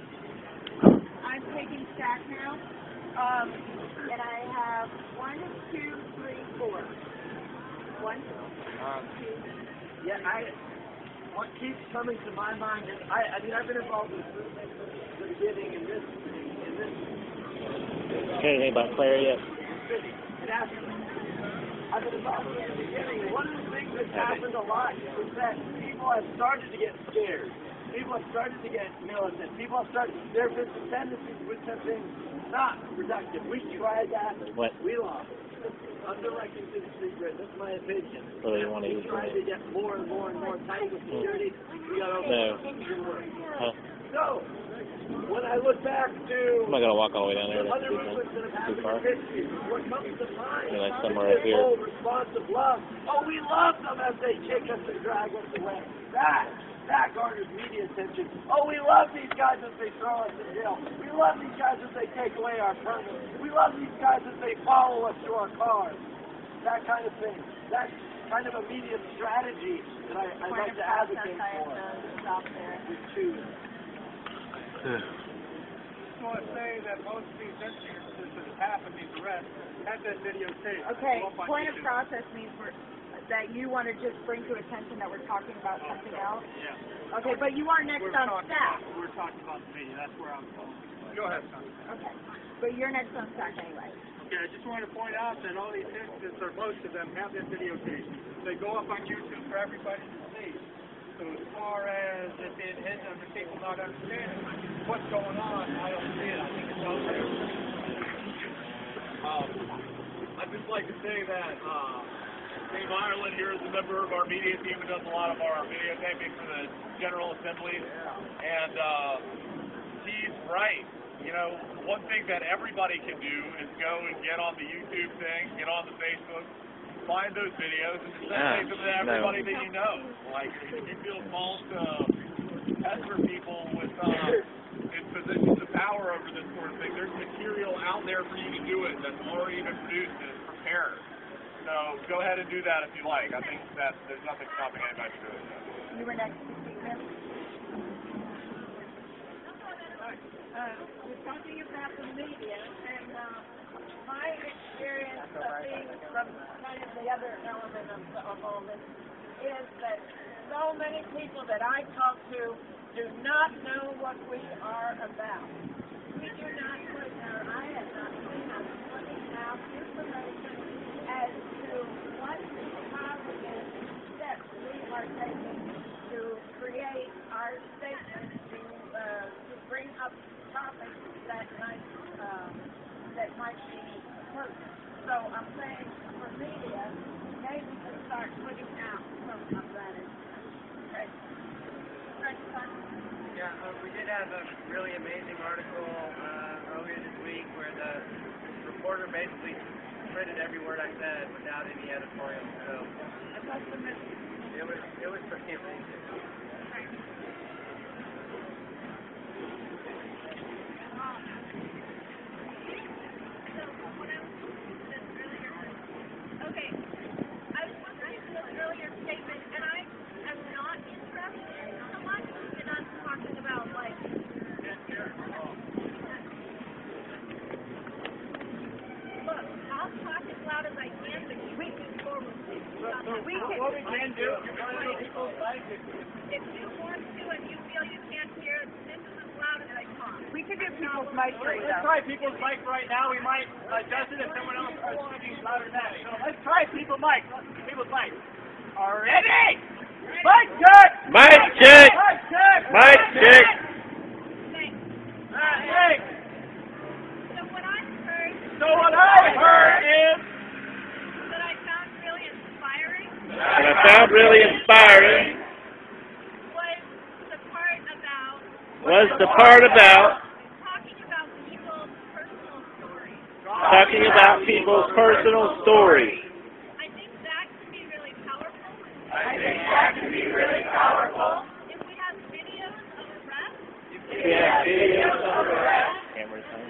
I'm taking stack now, and I have 1, 2, 3, 4. 1, 2. Yeah, what keeps coming to my mind is, I mean, I've been involved with movements since the beginning in this Hear anything about Claire yet? in Ashveille. I've been involved in the beginning. One of the things that's happened a lot is that people have started to get scared. People have started to get militant. People have started, there have been some tendencies which have been not productive. We tried that. What? We lost. I'm directing to the secret. That's my opinion. So you want to use tried to get more and more and more tight with security. We got over Huh? So, when I look back to I'm not going to walk all the way down there. other movements that have Too happened far. in history, what comes to mind Yeah, like is somewhere up this here. whole response of love. Oh, we love them as they kick us and drag us away. That garners media attention. Oh, we love these guys as they throw us in jail. We love these guys as they take away our permits. We love these guys as they follow us to our cars. That kind of thing. That's kind of a media strategy that I'd like to advocate for. We choose. I just want to say that most of these instances that have happened, these arrests, have been videotaped. Okay, Go up on point of YouTube. process means that you want to just bring to attention that we're talking about something else. Yeah. Okay, but you are next on staff. We're talking about the media. That's where I'm going. Go ahead, son. Okay, but you're next on staff anyway. Okay, I just wanted to point out that all these incidents, or most of them, have been videotaped. They go up on YouTube for everybody to see. So as far as it being hidden under people not understanding what's going on, I don't see it. I think it's out there. I'd just like to say that Dave Ireland here is a member of our media team and does a lot of our videotaping for the General Assembly. And he's right. You know, one thing that everybody can do is go and get on the YouTube thing, get on the Facebook, find those videos, and disseminate them to everybody that you know. Like, if you feel called to pester people with in positions of power over this sort of thing, there's material out there for you to do it that's already been produced and is prepared. So go ahead and do that if you like. I think that there's nothing stopping anybody from doing that. You were next to speak, ma'am. We're talking about the media, and my experience of being from kind of the other element of all this is that so many people that I talk to do not know what we are about. We do not put, or I have not seen us putting out information as to what positive steps we are taking to create our statement, to bring up topics that might be pertinent. So I'm saying for media, maybe we should start putting out some of that. Okay. Yeah, we did have a really amazing article earlier this week where the reporter basically printed every word I said without any editorial. So it was pretty amazing. Okay, I was listening to this earlier statement, and I am not interested so much in us talking about, like, look, I'll talk as loud as I can, but you can move forward. What we can do, If you want to and you feel you can't hear, this is as loud as I talk. We could do people's mic Let's though. try people's mic right now. We might adjust it if someone else starts speaking louder than that. So let's try people's mic. People's mic. Ready? Mic check! Mic check! Mic check! Mic check! Thanks. So what I heard is that I found really inspiring And I found really inspiring was the part about talking about people's personal stories. talking about people's personal stories. I think that can be really powerful. If we have videos of arrests, Cameras on.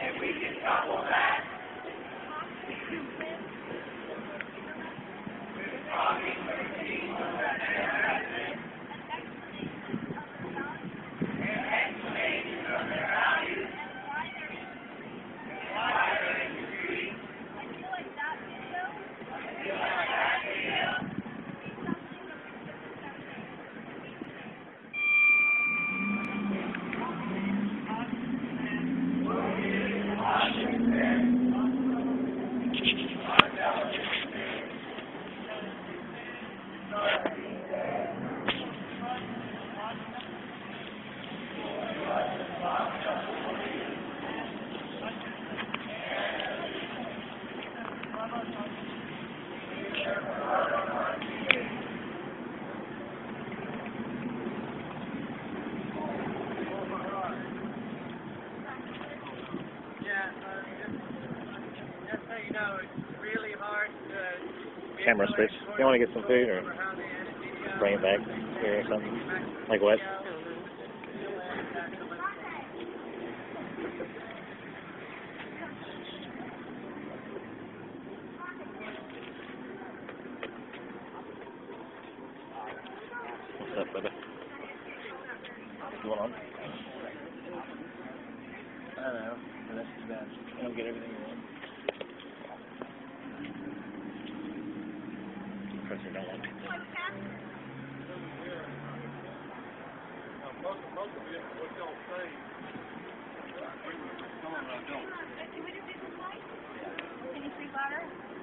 and we can couple that. it's really hard to Camera switch. You want to get some food or bring it back here or something? Like what? What's up, brother? What's going on? I don't know. That's too bad. You don't get everything you want. Person don't want to. Most of it, what y'all say, some of it I don't.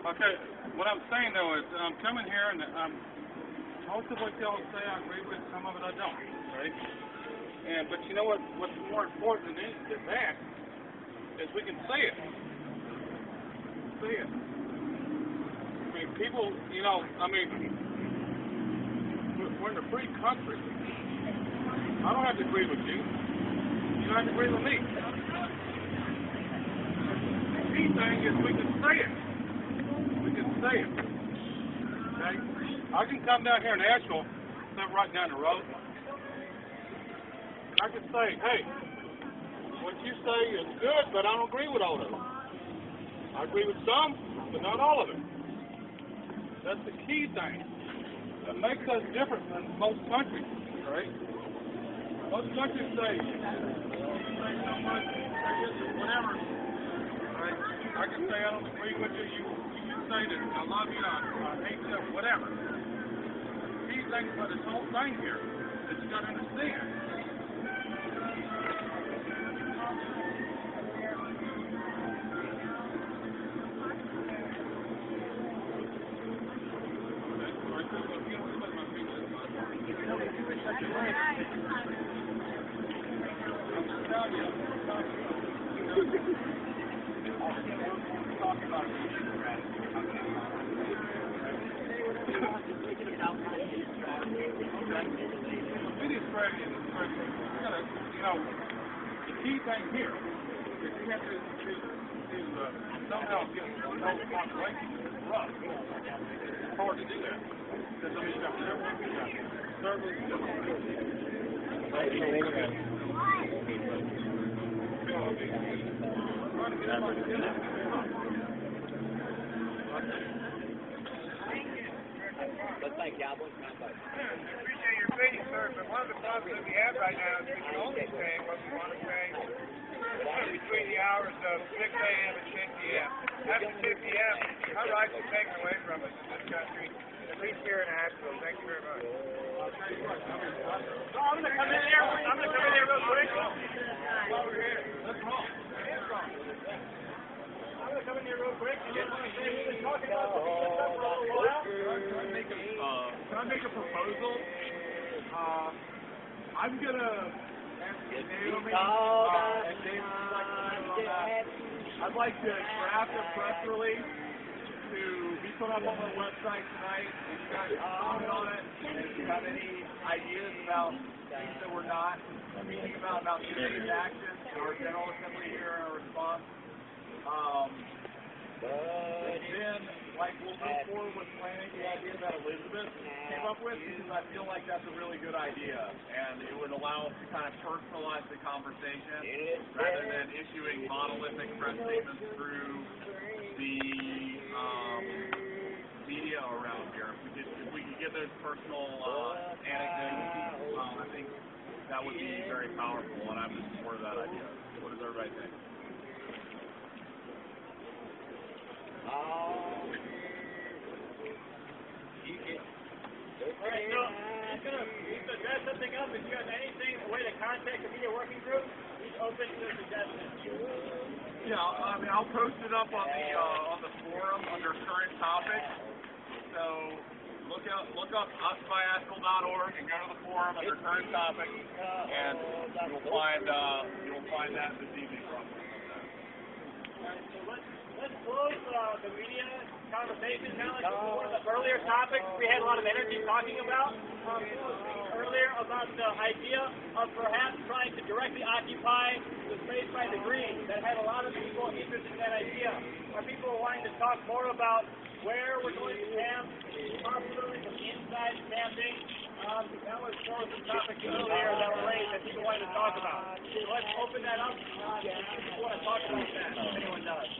Okay, what I'm saying though is I'm coming here and most of what y'all say I agree with, some of it I don't, right? But you know what's more important than that is we can say it. Say it. I mean, people, you know, we're in a free country. I don't have to agree with you. You don't have to agree with me. The key thing is we can say it. We can say it. Okay? I can come down here in Asheville, live right down the road, and I can say, hey, what you say is good, but I don't agree with all of it. I agree with some, but not all of it. That's the key thing. That makes us different than most countries, right? Most countries say so much, whatever. Right? I can say I don't agree with you. You can say that I love you, I hate you, whatever. The key thing about this whole thing here is you got to understand. The key thing here is you have to somehow get the whole population rough. It's hard to do that. Because, you got railroads, you got service, you got Let's say Cowboys, not like. I appreciate your opinion, sir, but one of the problems that we have right now is we can only say what we want to say between the hours of 6 a.m. and 10 p.m. After 10 p.m., our rights are taken away from us in this country, at least here in Asheville. Thank you very much. I'm going to come in there. I'm going to come in there real quick. Over here. That's wrong. It is wrong. I'm going to come in here real quick. You just want to say we've been talking about the stuff for a little while. Can I make a proposal? I'm going to ask Naomi and David would like to comment on that. I'd like to draft a press release to be put up on our website tonight. If you guys comment on it, and if you have any ideas about things that we're not speaking about today's actions, our General Assembly here in our response. Then, we'll move forward with planning the idea that Elizabeth came up with, because I feel like that's a really good idea, and it would allow us to kind of personalize the conversation rather than issuing monolithic press statements through the media around here. If we could give those personal anecdotes, I think that would be very powerful, and I'm in support of that idea. What does everybody think? Alright, so he's going to draft something up. If you have anything, a way to contact the media working group, he's open to suggestions. Yeah, I'll post it up on the forum under current topics. So look up usbyaskell.org and go to the forum under current topics, and you'll find that this evening probably. Alright, so let's close the media conversation now. Let's move on to the earlier topics we had a lot of energy talking about. Earlier about the idea idea of perhaps trying to directly occupy the space by the green. That had a lot of people interested in that idea. Are people wanting to talk more about where we're going to camp, possibly some inside camping? That was one of the topics earlier that were raised that people wanted to talk about. So let's open that up. If people want to talk about that, if anyone does.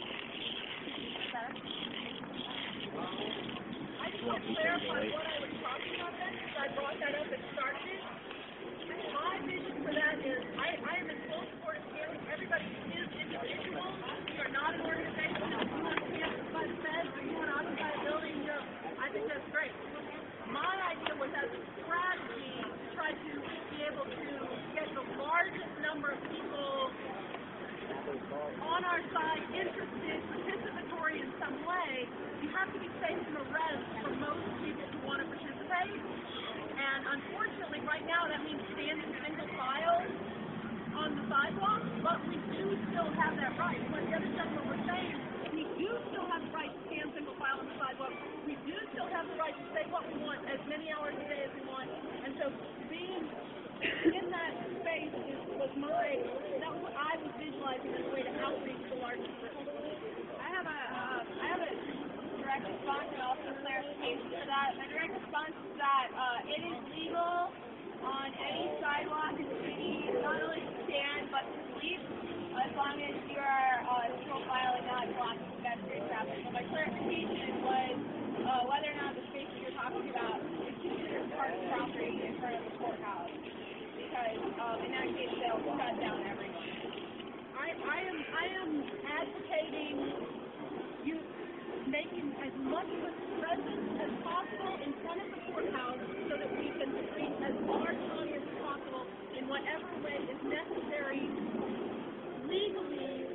I just want to clarify what I was talking about then, because I brought that up and started it. My vision for that is, I am in full support of scaling. Everybody is individual. We are not an organization. If you want to camp by the fence, or you want to occupy a building, I think that's great. My idea was as a strategy to try to be able to get the largest number of people on our side interested, participatory in some way. You have to be safe from arrest for most people who want to participate. And unfortunately, right now, that means standing single file on the sidewalk, but we do still have that right. What the other gentlemen were saying, we do still have the right to stand single file on the sidewalk. We do still have the right to say what we want as many hours a day as we want. And so being in that space was what I was visualizing as a way to outreach the largest group. I have a direct response and also clarification to that. My direct response is that it is legal on any sidewalk in the city not only to stand but to sleep, as long as you are single file and not blocking pedestrian traffic. So my clarification was whether or not the space that you're talking about is considered park property in front of the courthouse. Because in that case, they'll shut down everyone. I am advocating you making as much of a presence as possible in front of the courthouse so that we can reach as large an audience as possible in whatever way is necessary legally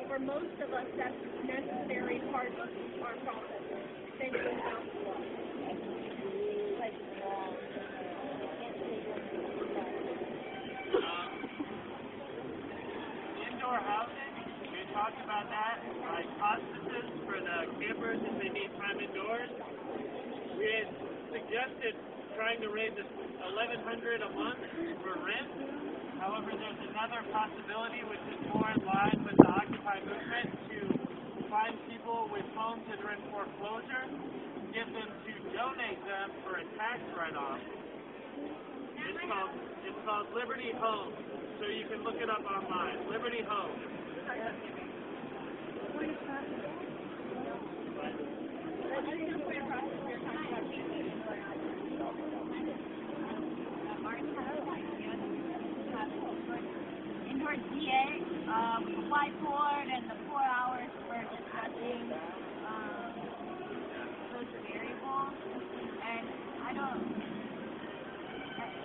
for most of us. That's necessary part of our process. Same thing about the law. Indoor housing, we talked about that, like hospices for the campers if they need time indoors. We had suggested trying to raise $1,100 a month for rent. However, there's another possibility which is more in line with the Occupy movement to find people with homes that are in foreclosure, get them to donate them for a tax write-off. It's called Liberty Home. So you can look it up online. Liberty Home. Indoor GA with the whiteboard and the 4 hours for discussing those variables. And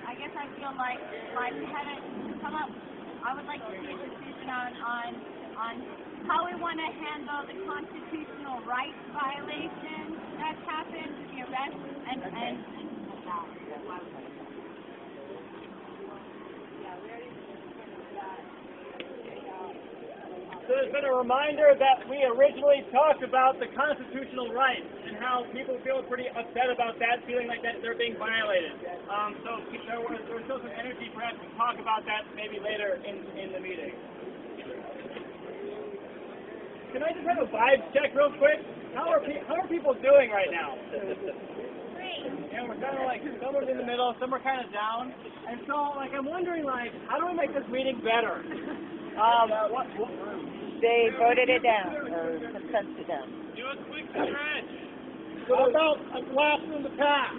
I guess I feel like we haven't come up. I would like to see a decision on how we want to handle the constitutional rights violation that's happened, the arrest and So there's been a reminder that we originally talked about the constitutional rights and how people feel pretty upset about that, feeling like that they're being violated. So there was still some energy perhaps to talk about that maybe later in the meeting. Can I just have a vibe check real quick? How are people doing right now? And we're kind of like, some are in the middle, some are kind of down. And so, I'm wondering, how do we make this meeting better? They voted it down, or consented it down. Do a quick stretch. How about a blast from the past?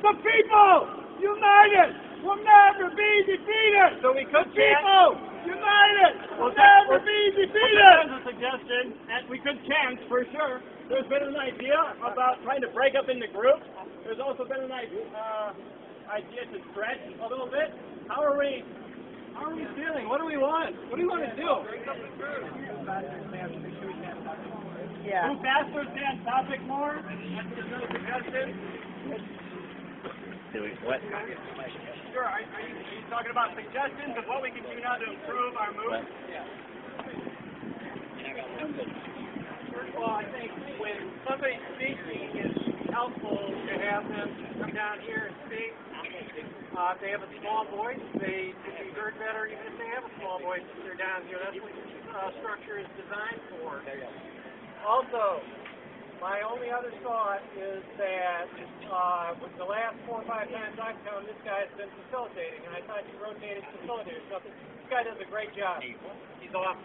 The people united will never be defeated. So we could people united will never be defeated. There's a suggestion, and we could chant for sure. There's been an idea about trying to break up into groups. There's also been an idea to stretch a little bit. How are we feeling? What do we want? What do you want to do? Yeah. Move faster, stay on topic more. That's another suggestion. Do we what? Sure. Are you talking about suggestions of what we can do now to improve our mood? First of all, I think when somebody's speaking, it's helpful to have them come down here and speak. If they have a small voice, they can be heard better even if they have a small voice if they're down here. That's what structure is designed for. Also, my only other thought is that with the last 4 or 5 times I've come, this guy's been facilitating, and I thought you rotated facilitators. So this guy does a great job. He's awesome.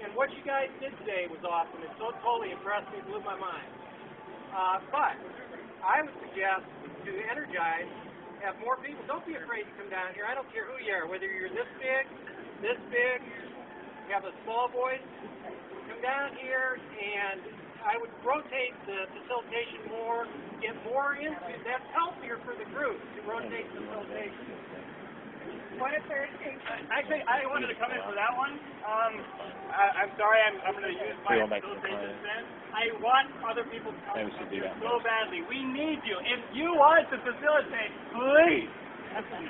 And what you guys did today was awesome. It so totally impressed me, blew my mind. But I would suggest to energize, have more people. Don't be afraid to come down here. I don't care who you are, whether you're this big, you have a small voice, come down here, and I would rotate the facilitation more, get more into it. That's healthier for the group to rotate facilitation. What if there's Actually, I wanted to come in for that one. I'm sorry, I'm going to use my facilitation then. I want other people to come so badly. We need you. If you want to facilitate, please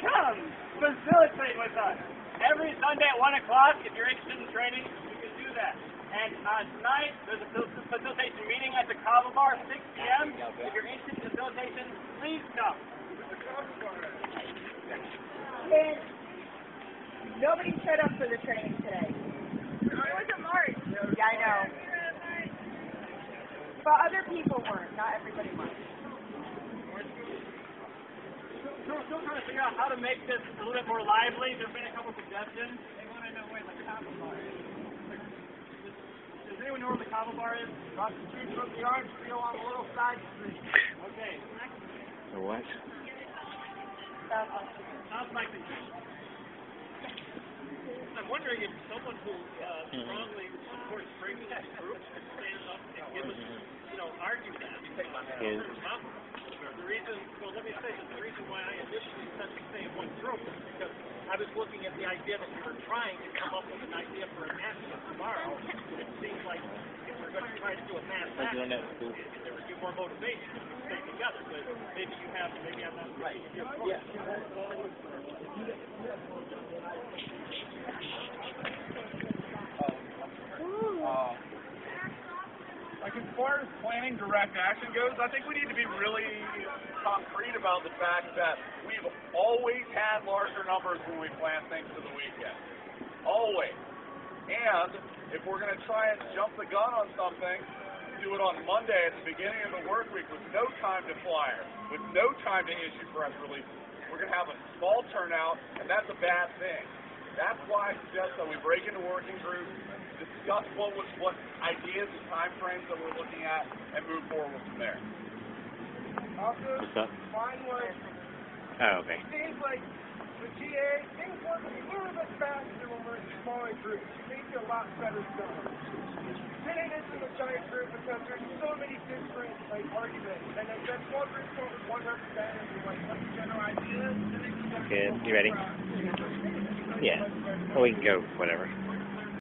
come facilitate with us. Every Sunday at 1 o'clock, if you're interested in training, you can do that. And tonight, there's a facilitation meeting at the Kava Bar, 6 p.m. If you're interested in facilitation, please come. And nobody showed up for the training today. It was a March. Yeah, I know. But other people weren't. Not everybody was. So we're still trying to figure out how to make this a little bit more lively. There's been a couple suggestions. They want to know where the Kava Bar is. Does anyone know where the Kava Bar is? Across the street from the Orange Field on the little side street. Okay. What? Sounds like the I'm wondering if someone who strongly supports bringing that group could stand up and give us, argue that. The reason, well, let me say that the reason why I initially said to stay in one group is because I was looking at the idea that we were trying to come up with an idea for a mass tomorrow. It seems like if we're going to try to do a mass action, there would be more motivation if we stay together. But maybe you have that right. Yeah. Like as far as planning direct action goes, I think we need to be really concrete about the fact that we've always had larger numbers when we plan things for the weekend. Always. And if we're going to try and jump the gun on something, do it on Monday at the beginning of the work week with no time to flyer, with no time to issue press releases, we're going to have a small turnout, and that's a bad thing. That's why I suggest that we break into working groups, discuss what ideas and time frames that we're looking at, and move forward from there. Also, mine was, okay. It seems like with GA, things work a little bit faster when we're in smaller groups. Things get a lot better done. Getting into a giant group because there's so many different arguments, and then that small group comes with one representative with one general idea. Good. You ready? Yeah. Well, we can go whatever.